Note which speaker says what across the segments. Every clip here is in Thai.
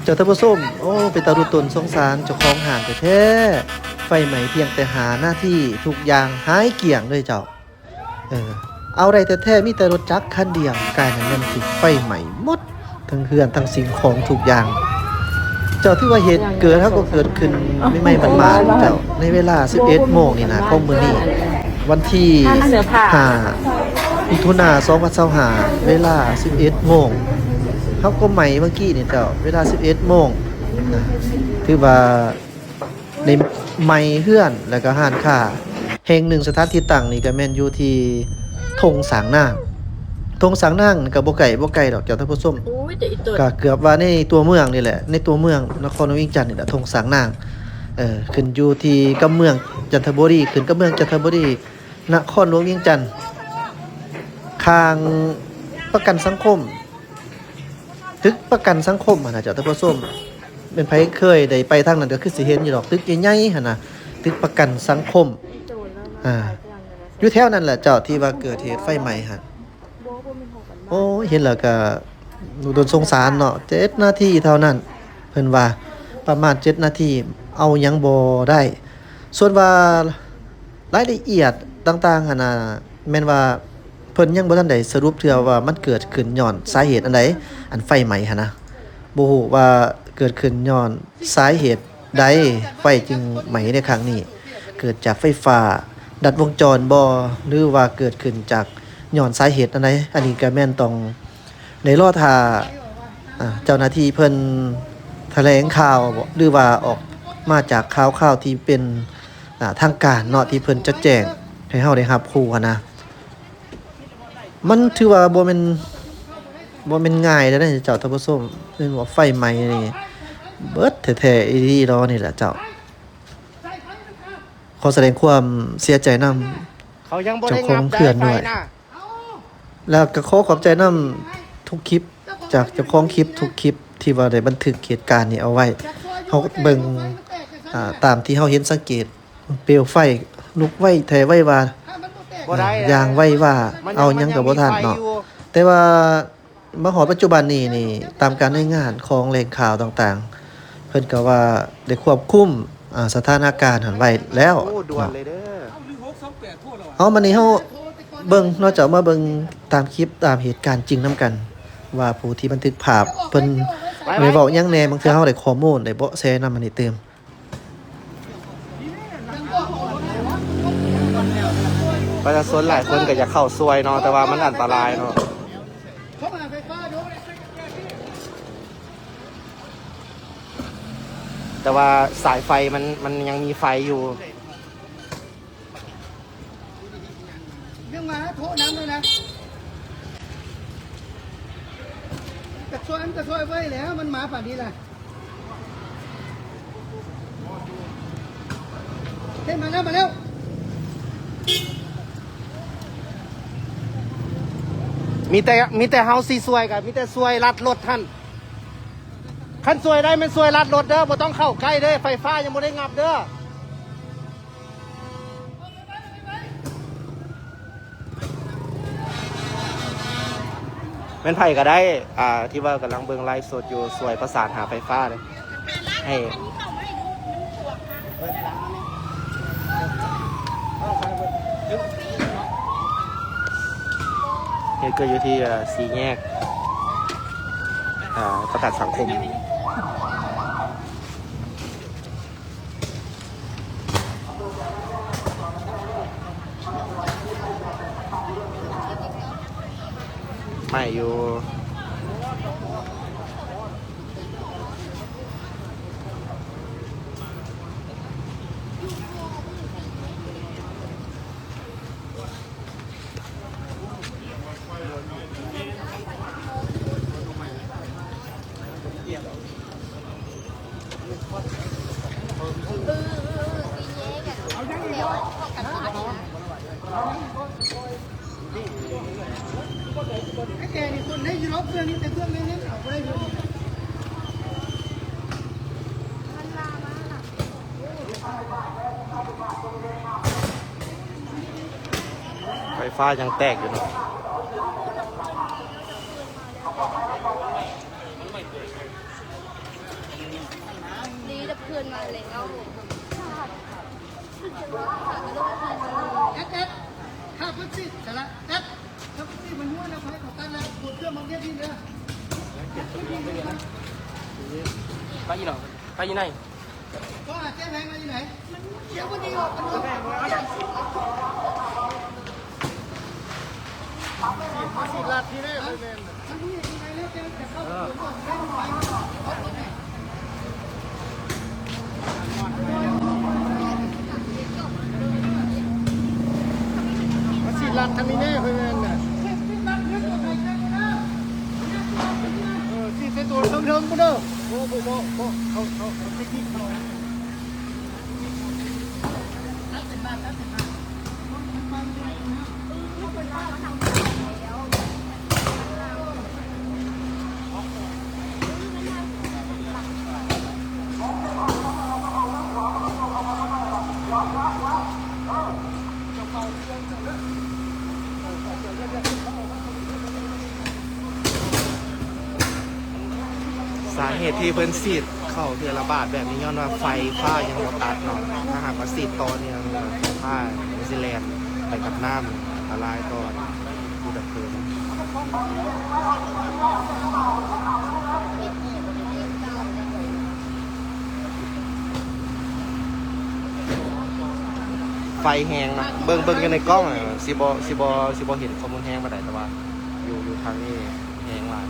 Speaker 1: เจ้าท่านผู้ชมโอ้เป็นตาดุตนสงสารเจ้าของห้างแท้ๆไฟไหม้เพียงแต่หาหน้าที่ทุกอย่างหายเกลี้ยงเลยเจ้าเอาได้แท้ๆมีแต่รถจักรคันเดียวกลายเป็นมันถูกไฟไหม้หมดทั้งเรือนทั้งสิ่งของทุกอย่างเจ้าที่ว่าเหตุเกิดเฮาก็เกิดขึ้นไม่มาๆเจ้าในเวลา 11 โมงนี่นะของมื้อนี้วันที่5มิถุนายน2025เวลา 11 โมงเฮาก็ไหม้เมื่อกี้นี่เจ้าเวลา 11 โมงนะถือว่าในไหม้เฮือนแล้วก็ร้านค้าแห่งหนึ่งสถานที่ตั้งนี่ก็แม่นอยู่ที่ธงสางนางธงสางนางก็บ่ไกลดอกเจ้าท่านผู้ชมก็เกือบว่าในตัวเมืองนี่แหละในตัวเมืองนครหลวงวิงจันทน์นี่แหละธงสางนางขึ้นอยู่ที่กับเมืองจันทบุรีขึ้นกับเมืองจันทบุรีนครหลวงเวียงจันทน์ข้างประกันสังคมตึกประกันสังคมนะเจ้าท่านผู้ชมเป็นไผเคยได้ไปทางนั้นก็คือสิเห็นอยู่ดอกตึกใหญ่ๆหั่นน่ะตึกประกันสังคมอยู่แถวนั้นแหละเจ้าที่ว่าเกิดเหตุไฟไหม้หั่นโอ้เห็นแล้วก็โดนสงสารเนาะ7 นาทีเท่านั้นเพิ่นว่าประมาณ7 นาทีเอายังบ่ได้ส่วนว่ารายละเอียดต่างๆหั่นน่ะแม่นว่าเพิ่นยังบ่ทันได้สรุปเทื่อว่ามันเกิดขึ้นย้อนสาเหตุอันใดอันไฟไหม้หั่นนะบ่ฮู้ว่าเกิดขึ้นย้อนสาเหตุใดไฟจึงไหม้ในครั้งนี้เกิดจากไฟฟ้าดัดวงจรบ่หรือว่าเกิดขึ้นจากย้อนสาเหตุอันใดอันนี้ก็แม่นต้องได้รอท่าเจ้าหน้าที่เพิ่นแถลงข่าวหรือว่าออกมาจากข่าวที่เป็นทางการเนาะที่เพิ่นจะแจ้งให้เฮาได้รับรู้นะมันถือว่าบ่แม่นง่ายแล้วนะเจ้าท่านผู้ชมเรื่องว่าไฟไหม้นี่เบิดแท้ๆอีหลีดอนี่แหละเจ้าขอแสดงความเสียใจนำ
Speaker 2: เขายังบ่ได้งับได้ไฟนะ
Speaker 1: แล้วก็ขอขอบใจนำทุกคลิปจากเจ้าของคลิปทุกคลิปที่ว่าได้บันทึกเหตุการณ์นี้เอาไว้เฮาเบิ่งตามที่เฮาเห็นสังเกตเปลวไฟลุกไว้แท้ไว้ว่า
Speaker 2: บ่ได้
Speaker 1: อย่างไว้ว่าเอาหยังก็บ่ทันเนาะแต่ว่ามาฮอดปัจจุบันนี้นี่ตามการรายงานของแหล่งข่าวต่างๆเพิ่นก็ว่าได้ควบคุมสถานการณ์หันไว้แล้ว
Speaker 2: โอ้ด่วนเลยเด้อ
Speaker 1: เอามื้อนี้เฮาเบิ่งนอกจากมาเบิ่งตามคลิปตามเหตุการณ์จริงนํกันว่าผู้ที่บันทึกภาพเพิ่นได้เว้าหยังแหน่บางเทื่อเฮาได้ข้อมูลได้เบาะแสนำอันนี้เติม
Speaker 2: ประชาชนหลายคนก็จะเข้าซวยเนาะแต่ว่ามันอันตรายเนาะแต่ว่าสายไฟมันยังมีไฟอยู่
Speaker 3: เรื่องมาโทษน้ำเลยนะจะช่วยไว้แล้วมันมาป่านนี้แหละเฮ้ยมาแล้ว
Speaker 2: มีแต่เฮาซีซวยกับมีแต่ซวยลัดรถท่านคันซวยได้มันซวยลัดรถเด้อบ่ต้องเข้าใกล้เด้อไฟฟ้ายังบ่ได้งับเด้อเป็นไผก็ได้ที่ว่ากำลังเบิ่งไลฟ์สดอยู่ซวยประสานหาไฟฟ้าเลยให้เหตุเกิดอยู่ที่สี่แยกประกาศสังคมไม่อยู่
Speaker 3: ไอ้แกนี่คนให้ยืมเพื่อนนี่แต่เพื่อนไม่ให้เอาไปได้เลย
Speaker 2: ไฟฟ้ายังแตกอยู่เนาะ
Speaker 3: เอ็ดเอ็ดข้าพุทธิเสร็จละเอ็ดข้าพุทธิมันม้วนแล้วไปขอตันแล้วปวดเครื่องมันเยอะดีเลย
Speaker 4: ไปยี่หรอไปยี่ไหน
Speaker 3: ก็อาจจะแพงมาที่ไหนเดี๋ยววันนี้ออกกันเลยมาสิลาทีแรกเลยเนี่ยมันนี่ยังไงแล้วจะเข้าไปก่อนได้ไหมเอาไปไหนมาสิลาทางนี้แน่เพื่อนน่ะสิเส้นตัวเทิงๆกูเด้อโอ้เขาเทคนิคเขา
Speaker 2: สาเหตุที่เพิ่นสีดเข้าเดือนละบาทแบบนี้ย้อนว่าไฟฟ้ายังบ่ตัดเนาะถ้าหากว่าสีดต่อเนี่ยผ้านิวซีแลนด์ไปกับน้ำอันตรายต่อผู้ดับเพลิงไฟแหงนะเบิ่งกันในกล้องสิบ่เห็นข้อมูลแหงปานใดแต่ว่าอยู่ทางนี้แหงหลาย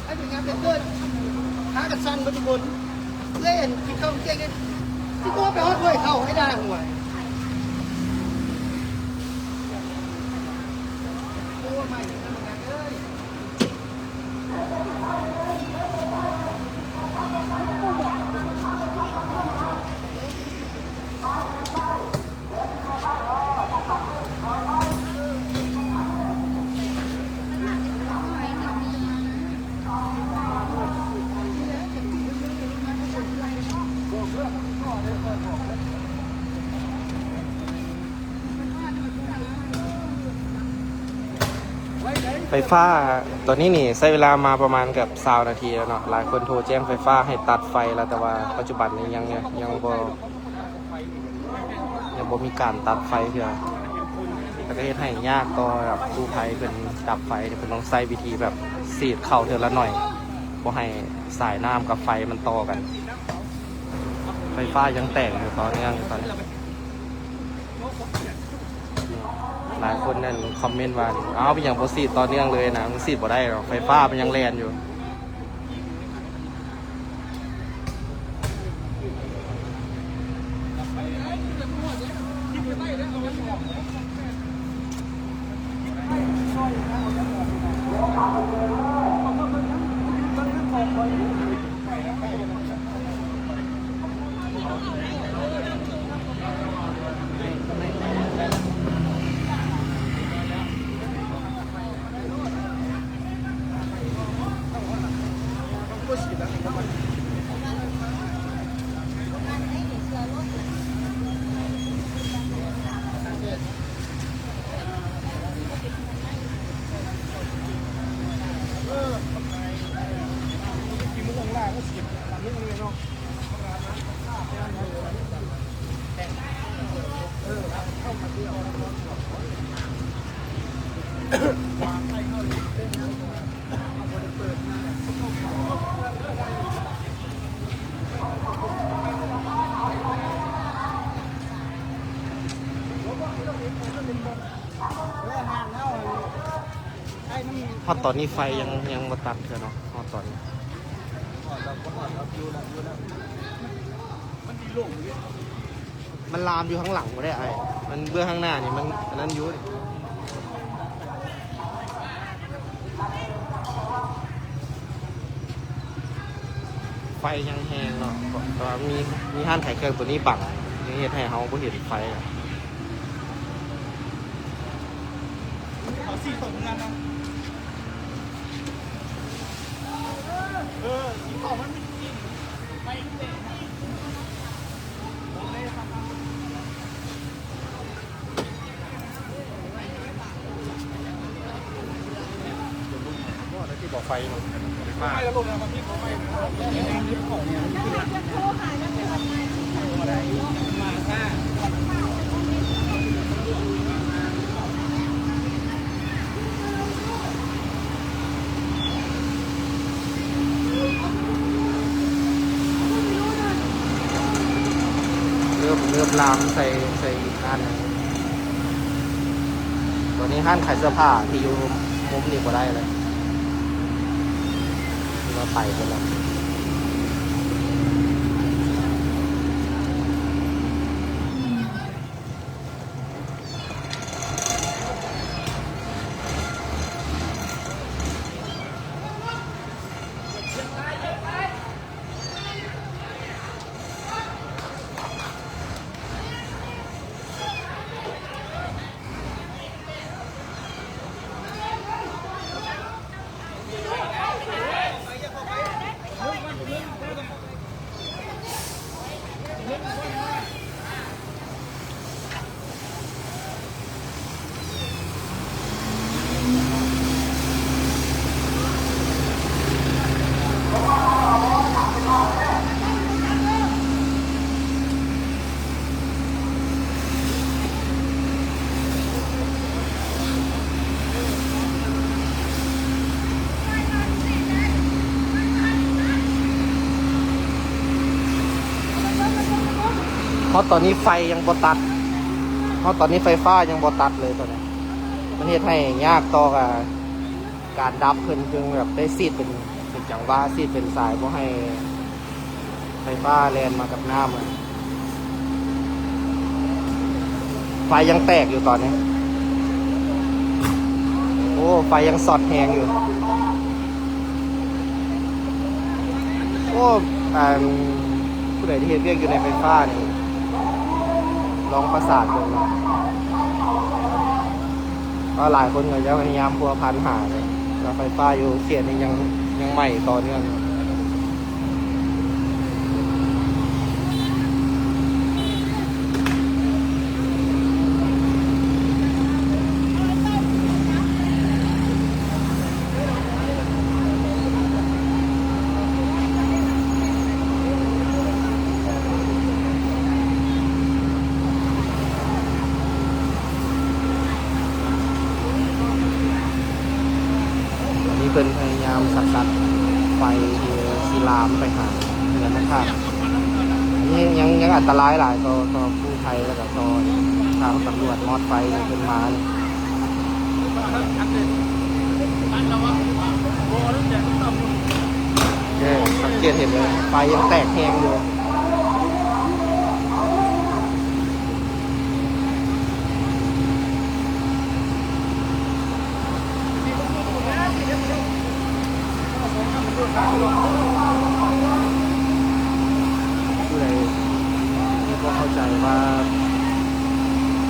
Speaker 3: ไอ้เป็นงานเป็นเกินหากันสั้นมาทุกคนเล่นกินข้าวเจ๊กันที่ตัวไปฮอดด้วยเข้าให้ได้ห่วยตัวใหม่ทำงานเลย
Speaker 2: ไฟฟ้าตัวนี้นี่ใช้เวลามาประมาณกับ20 นาทีแล้วเนาะหลายคนโทรแจ้งไฟฟ้าให้ตัดไฟแล้วแต่ว่าปัจจุบันนี้ยังบ่มีการตัดไฟเถื่อแล้วก็เฮ็ดให้ยากต่อแบบกู้ภัยเพิ่นดับไฟเพิ่นต้องใช้วิธีแบบสีดเข้าเทื่อละหน่อยบ่ให้สายน้ำกับไฟมันต่อกัน ไฟฟ้ายังแตกอยู่ตอนนี้หลายคนนั่นคอมเมนต์ว่าเอาเป็นอย่างโปรซีดตอนเนื่องเลยนะมันซีดบ่ได้หรอกไฟฟ้ามันยังแลนอยู่พอตอนนี้ไฟยังมาตัดเถอะเนาะพอตอนนี้มันลามอยู่ข้างหลังไม่ได้ไอ้มันเบื้องข้างหน้านี่มันอันนั้นอยู่ไฟยังแห้งเนาะแต่ว่ามีห้านขายเครื่องตัวนี้บังยังเห็นให้เขาไม่เห็นไฟอ่ะ
Speaker 3: เขาสี่ตกงานนะสีขาวมันเป็นจริงไปเตะ
Speaker 4: บ่อไฟหมดไฟระบบมันมีบ่อไฟมาซ่า
Speaker 2: เริ่มลามใส่อีกอันหนึ่งตัวนี้ห้านขายเสื้อผ้าที่อยู่มุมนี้ก็ได้เลยเราไปกันแล้วเพราะตอนนี้ไฟยังบ่ตัดเพราะตอนนี้ไฟฟ้ายังบ่ตัดเลยตอนนี้มันเฮ็ดให้ยากต่อกับการดับเพิ่นเพิ่งแบบได้ซีดเป็นจังหวะซีดเป็นสายเพราะให้ไฟฟ้าแล่นมากับน้ำเลยไฟยังแตกอยู่ตอนนี้ โอ้ไฟยังสอดแหงอยู่โอ้ผู้ใดที่เฮ็ดเวียกอยู่ในไฟฟ้านี่ลองประสานดูนะก็หลายคนก็จะพยายามพัวพันหาเลยแล้วไฟฟ้าอยู่เขตนี้ยังใหม่ต่อเนื่องเพิ่นพยายามสัดไฟที่สีลามไปหาเงินนะครับนี่ยังอันตรายหลายต่อผู้ไทยแล้วก็ต่อทางตำรวจมอดไฟเป็นมาสังเกตเห็นเลยไฟยังแตกแหงอยู่ผู้ใดที่พวกเข้าใจว่า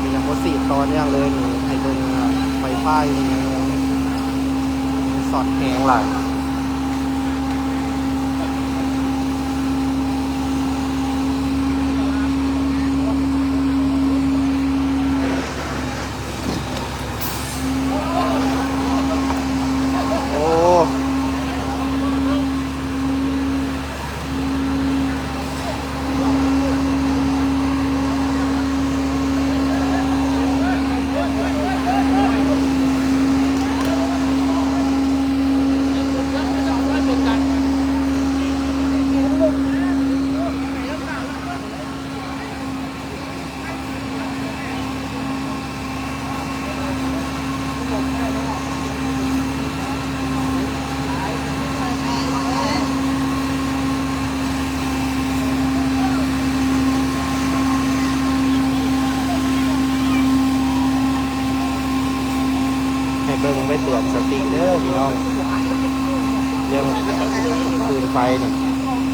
Speaker 2: มีอย่างโคสีตอนนี้เลยนี่ให้เดินไฟฟ้าอย่างนี้สอดแหงหลายเบิ่งไว้เตือนสติเด้อพี่น้องเรื่องคืนไฟ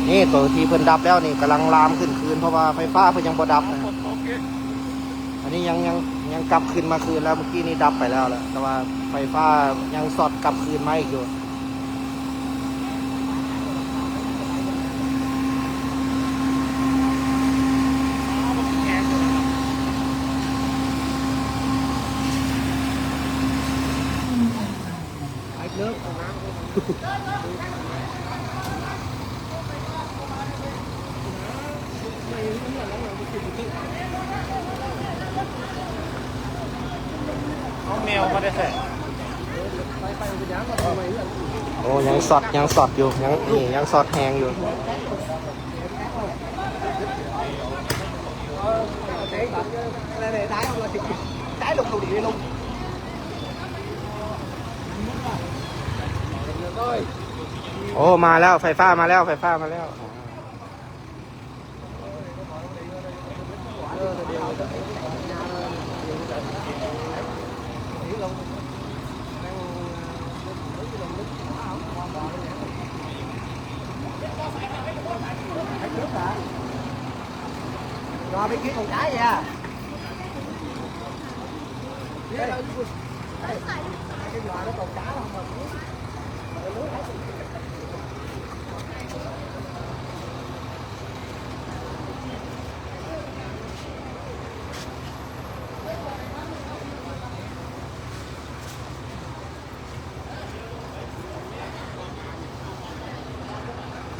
Speaker 2: นี่ตัวที่เพิ่นดับแล้วนี่กำลังลามขึ้นคืนเพราะว่าไฟฟ้าเพิ่นยังบ่ดับนะอันนี้ยังกลับคืนมาคืนแล้วเมื่อกี้นี่ดับไปแล้วแหละแต่ว่าไฟฟ้ายังสอดกลับคืนมาอีกอยู่
Speaker 4: น้องแมวมาได้แท้
Speaker 2: โอ้ยังสอดอยู่ยังนี่ยังสอดแหงอยู่
Speaker 3: trái lục lục địa lục.
Speaker 2: โอ้มาแล้วไฟฟ้ามาแล้วไฟฟ้ามาแล้ว
Speaker 3: Rồi bên kia còn trái vậy à? Cái nhỏ nó còn cá không mà.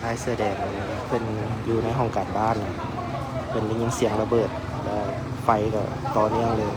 Speaker 2: ชายเสื้อแดงเลยเป็นอยู่ในห้องการบ้านเลยเป็นได้ยินเสียงระเบิดแล้วไฟก็ต่อเนื่องเลย